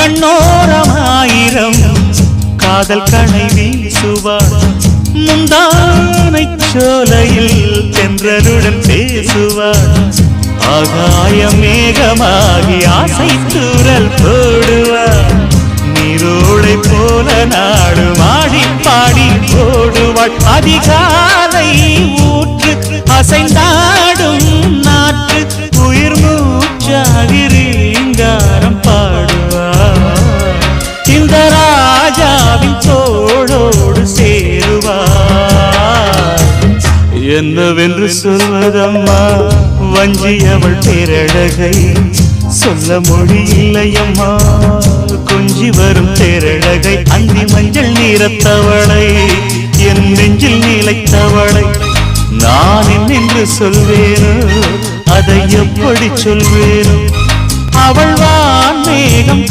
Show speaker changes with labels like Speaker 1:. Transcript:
Speaker 1: கண்ணோரமாயிரம் காதல் கணை வீசுவாள் முந்தானை சோலையில் தென்றலுடன் பேசுவாள் ஆகாய மேகமாகி ஆசை தூரல் போடுவாள் நீரோடை போல நாடு மாடி பாடி ஓடுவாள் அதிகாலை ஊற்று அசைந்தாடும் நாற்று உயிர் மூச்சாகிறீங்காரம் பாடுவாள் இந்த ராஜாவின் தோளோடு சேருவாள் என்னவென்று சொல்வதம்மா வஞ்சி அவள் பேரழகை சொல்ல மொழியில்லையம்மா கொஞ்சி வரும் தேரழகை அந்தி மஞ்சள் நீரத்தவளை என் நெஞ்சில் நிலைத்தவளை நான் என்னென்று சொல்வேனோ அதை எப்படி சொல்வேனோ அவள் வான் மேகம்